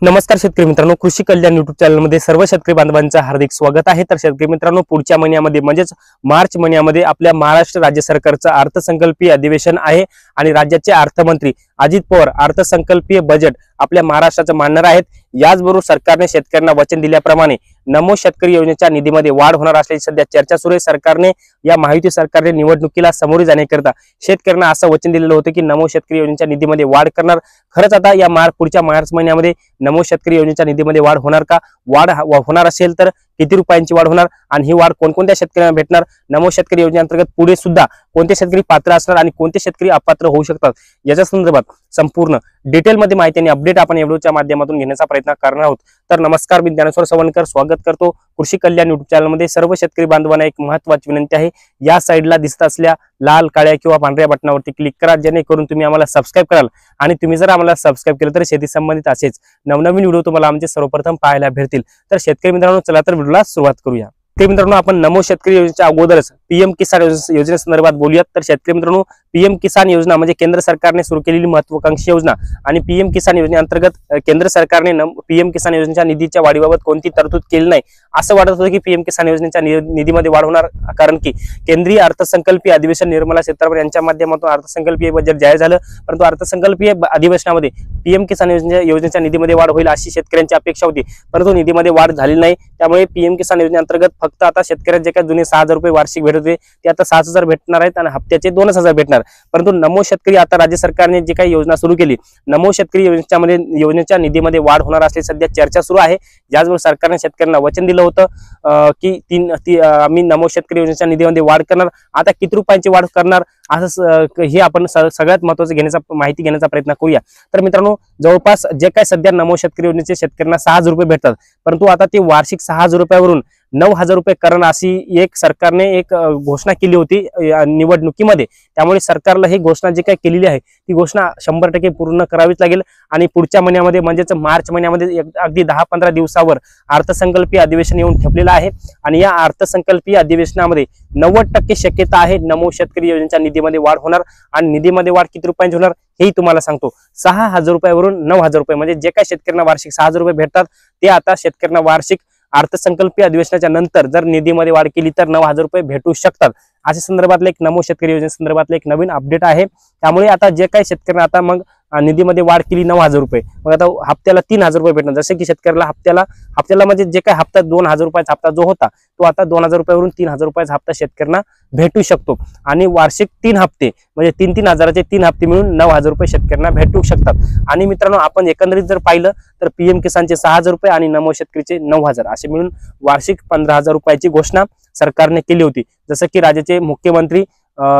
नमस्कार शेतकरी मित्रांनो, कृषी कल्याण युट्यूब चॅनलमध्ये सर्व शेतकरी बांधवांचं हार्दिक स्वागत आहे। तर शेतकरी मित्रांनो, पुढच्या महिन्यामध्ये म्हणजेच मार्च महिन्यामध्ये आपल्या महाराष्ट्र राज्य सरकारचं अर्थसंकल्पीय अधिवेशन आहे आणि राज्याचे अर्थमंत्री अजित पवार अर्थसंकल्पीय बजेट आपल्या महाराष्ट्राचं मांडणार आहेत। याचबरोबर सरकारने शेतकऱ्यांना वचन दिल्याप्रमाणे नमो शेतकरी योजनेच्या निधीमध्ये वाढ होणार असल्याची सध्या चर्चा सुरू आहे। सरकारने या महायुती सरकारने निवडणुकीला सामोरे जाण्याकरता शेतकऱ्यांना असं वचन दिलेलं होतं की नमो शेतकरी योजनेच्या निधीमध्ये वाढ करणार। खरंच आता या पुढच्या मार्च महिन्यामध्ये नमो शेतकरी योजनेच्या निधीमध्ये वाढ होणार का? वाढ होणार असेल तर किती रुपयांची वाढ होणार आणि ही वाढ कोणकोणत्या शेतकऱ्यांना भेटणार? नमो शेतकरी योजनेअंतर्गत पुढे सुद्धा कोणते शेतकरी पात्र असणार आणि कोणते शेतकरी अपात्र होऊ शकतात याच्या संदर्भात संपूर्ण डिटेलमध्ये माहिती आणि अपडेट आपण या व्हिडिओच्या माध्यमातून घेण्याचा प्रयत्न करणार आहोत। तर नमस्कार, मी ज्ञानेश्वर सवणकर स्वागत करतो कृषी कल्याण युट्यूब चॅनलमध्ये। सर्व शेतकरी बांधवांना एक महत्त्वाची विनंती आहे, या साईडला दिसत असलेल्या लाल काळ्या किंवा पांढऱ्या बटनावरती क्लिक करा, जेणेकरून तुम्ही आम्हाला सबस्क्राइब कराल आणि तुम्ही जर आम्हाला सबस्क्राइब केलं तर शेती संबंधित असेच नवनवीन व्हिडिओ तुम्हाला आमचे सर्वप्रथम पाहायला भेटतील। तर शेतकरी मित्रांनो, चला तर व्हिडिओला सुरुवात करूया। शेतकरी मित्रांनो, आपण नमो शेतकरी योजनेच्या अगोदरच पीएम किसान योजनेसंदर्भात बोलूयात। तर शेतकरी मित्रांनो, पीएम किसान योजना म्हणजे केंद्र सरकारने सुरू केलेली महत्त्वाकांक्षी योजना आणि पीएम किसान योजनेअंतर्गत केंद्र सरकारने पीएम किसान योजनेच्या निधीच्या वाढीबाबत कोणती तरतूद केली नाही। असं वाटत होतं की पीएम किसान योजनेच्या निधीमध्ये वाढ होणार, कारण की केंद्रीय अर्थसंकल्पीय अधिवेशन निर्मला सीतारामन यांच्या माध्यमातून अर्थसंकल्पीय बजेट जाहीर झालं, परंतु अर्थसंकल्पीय अधिवेशनामध्ये पीएम किसान योजनेच्या निधीमध्ये वाढ होईल अशी शेतकऱ्यांची अपेक्षा होती, परंतु निधीमध्ये वाढ झाली नाही। त्यामुळे पीएम किसान योजनेअंतर्गत फक्त आता शेतकऱ्यांचे जे काही जुने 6,000 रुपये वार्षिक भेटत होते ते आता 7,000 भेटणार आहेत आणि हप्त्याचे 2,000 भेटणार। परंतु नमो शेतकरी आता राज्य सरकारने जी काही योजना सुरू केली, नमो शेतकरी योजनेच्या निधीमध्ये वाढ होणार असल्याची सध्या चर्चा सुरू आहे। याचबरोबर सरकारने शेतकऱ्यांना वचन दिलं होतं की आम्ही नमो शेतकरी योजनेच्या निधीमध्ये वाढ करणार। आता किती रुपयांची वाढ करणार असं हे आपण सगळ्यात महत्त्वाचं माहिती घेण्याचा प्रयत्न करूया। तर मित्रांनो, जवळपास जे काही सध्या नमो शेतकरी योजनेचे शेतकऱ्यांना 6,000 रुपये भेटतात, परंतु आता ते वार्षिक 6,000 रुपयावरून 9,000 रुपये करणार अशी सरकारने एक घोषणा केली होती निवडणुकीमध्ये। त्यामुळे सरकारला ही घोषणा जी काही केलेली आहे ती घोषणा 100% पूर्ण करावीच लागेल आणि पुढच्या महिन्यामध्ये म्हणजेच मार्च महिन्यामध्ये अगदी 10-15 दिवसावर अर्थसंकल्पीय अधिवेशन येऊन ठेपलेलं आहे आणि या अर्थसंकल्पीय अधिवेशनामध्ये 90% शक्यता आहे नमो शेतकरी योजनेच्या निधीमध्ये वाढ होणार। आणि निधीमध्ये वाढ किती रुपयांची होणार हेही तुम्हाला सांगतो। 6,000 रुपयावरून 9,000 रुपये म्हणजे जे काही शेतकऱ्यांना वार्षिक 6,000 रुपये भेटतात ते आता शेतकऱ्यांना वार्षिक अर्थसंकल्पीय अधिवेशनाच्या नंतर जर निधीमध्ये वाढ केली तर 9,000 रुपये भेटू शकतात। अशा संदर्भातलं एक नमो शेतकरी योजनेसंदर्भातलं एक नवीन अपडेट आहे। त्यामुळे आता जे काही शेतकऱ्यांना आता मग निधीमध्ये वाढ केली 9,000 रुपये, मग आता हप्त्याला 3,000 रुपये भेटणार। जसे की शेतकऱ्याला हप्त्याला म्हणजे जे काही हप्ता 2,000 रुपयाचा हप्ता जो होता तो आता 2,000 रुपयावरून 3,000 रुपयाचा हप्ता शेतकऱ्यांना भेटू शकतो आणि वार्षिक 3 हप्ते म्हणजे 3-3 हजाराचे 3 हप्ते मिळून 9,000 रुपये शेतकऱ्यांना भेटू शकतात। आणि मित्रांनो, आपण एकंदरीत जर पाहिलं तर पीएम किसानचे 6,000 रुपये आणि नमो शेतकरीचे 9,000 असे मिळून वार्षिक 15,000 रुपयाची घोषणा सरकारने केली होती। जसं की राज्याचे मुख्यमंत्री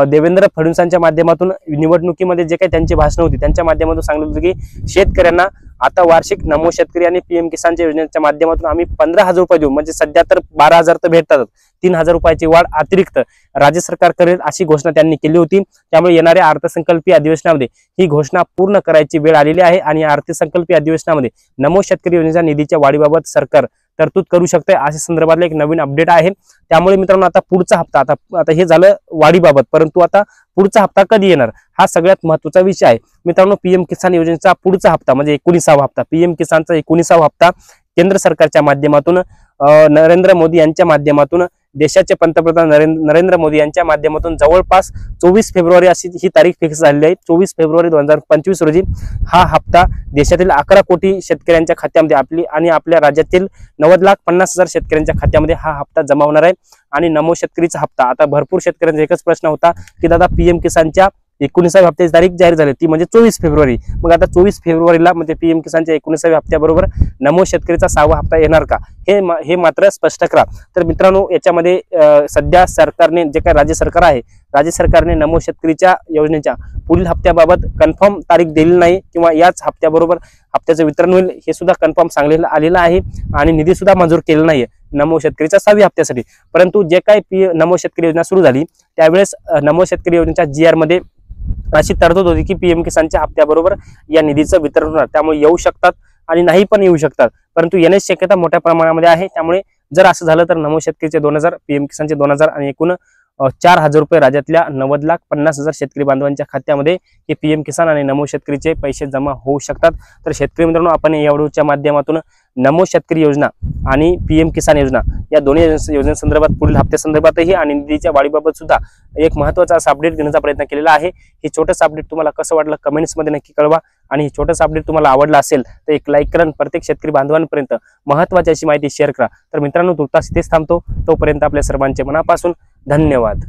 देवेंद्र फडणवीसांच्या माध्यमातून निवडणुकीमध्ये जे काही त्यांची भाषण होती त्यांच्या माध्यमातून सांगितलं होतं की शेतकऱ्यांना आता वार्षिक नमो शेतकरी आणि पीएम किसानच्या योजनेच्या माध्यमातून आम्ही 15,000 रुपये देऊ, म्हणजे सध्या तर 12,000 तर भेटतात, 3,000 रुपयाची वाढ अतिरिक्त राज्य सरकार करेल अशी घोषणा त्यांनी केली होती। त्यामुळे येणाऱ्या अर्थसंकल्पीय अधिवेशनामध्ये ही घोषणा पूर्ण करायची वेळ आलेली आहे आणि अर्थसंकल्पीय अधिवेशनामध्ये नमो शेतकरी योजनेच्या निधीच्या वाढीबाबत सरकार तरतूद करू शकते अशा संदर्भातलं एक नवीन अपडेट आहे। त्यामुळे मित्रांनो, आता पुढचा हप्ता आता हे झालं वाढीबाबत, परंतु आता पुढचा हप्ता कधी येणार हा सगळ्यात महत्त्वाचा विषय आहे। मित्रांनो, पीएम किसान योजनेचा पुढचा हप्ता म्हणजे 19वा हप्ता, पीएम किसानचा 19वा हप्ता केंद्र सरकारच्या माध्यमातून नरेंद्र मोदी यांच्या माध्यमातून देशाचे पंतप्रधान नरेंद्र मोदी यांच्या माध्यमातून जवळपास 24 फेब्रुवारी अशी ही तारीख फिक्स झालेली आहे। 24 फेब्रुवारी 2025 रोजी हा हप्ता देशातील 11 कोटी शेतकऱ्यांच्या खात्यामध्ये आपल्या राज्यातील 90,50,000 शेतकऱ्यांच्या खात्यामध्ये हा हप्ता जमा होणार आहे। आणि नमो शेतकरीचा हप्ता, आता भरपूर शेतकऱ्यांचा एकच प्रश्न होता की दादा पीएम किसानच्या 19व्या हप्त्याची तारीख जाहीर झाली ती म्हणजे 24 फेब्रुवारी, मग आता 24 फेब्रुवारीला म्हणजे पीएम किसानच्या 19व्या हप्त्याबरोबर नमो शेतकरीचा 6वा हप्ता येणार का हे मात्र स्पष्ट करा। तर मित्रांनो, याच्यामध्ये सध्या सरकारने जे काही राज्य सरकारने नमो शेतकरीच्या योजनेच्या पुढील हप्त्याबाबत कन्फर्म तारीख दिली नाही किंवा याच हप्त्याबरोबर हप्त्याचं वितरण होईल हे सुद्धा कन्फर्म सांगलेलं आलेलं आहे आणि निधी सुद्धा मंजूर केलेला नाहीये नमो शेतकरीच्या 6व्या हप्त्यासाठी। परंतु जे काही नमो शेतकरी योजना सुरू झाली त्यावेळेस नमो शेतकरी योजनेच्या GR मध्ये अशी तरतूद होती की पीएम किसानच्या हप्त्याबरोबर या निधीचं वितरण होणार, त्यामुळे येऊ शकतात आणि नाही पण येऊ शकतात, परंतु येण्याची शक्यता मोठ्या प्रमाणामध्ये आहे। त्यामुळे जर असं झालं तर नमो शेतकरीचे 2,000, पीएम किसानचे 2,000 आणि एकूण 4,000 रुपये राज्यातल्या 90,50,000 शेतकरी बांधवांच्या खात्यामध्ये हे PM किसान आणि नमो शेतकरीचे पैसे जमा होऊ शकतात। तर शेतकरी मित्रांनो, आपण या व्हिडिओच्या माध्यमातून नमो शेतकरी योजना आणि PM किसान योजना या दोन्ही योजनेसंदर्भात, पुढील हप्त्यासंदर्भातही आणि निधीच्या वाढीबाबत सुद्धा एक महत्त्वाचा असा अपडेट देण्याचा प्रयत्न केलेला आहे। हे छोटंसं अपडेट तुम्हाला कसं वाटलं कमेंट्समध्ये नक्की कळवा, आणि हे छोटंसं अपडेट तुम्हाला आवडलं असेल तर एक लाईक करा, प्रत्येक शेतकरी बांधवांपर्यंत महत्त्वाची अशी माहिती शेअर करा। तर मित्रांनो, तुर्तास इथेच थांबतो। तोपर्यंत आपल्या सर्वांचे मनापासून धन्यवाद।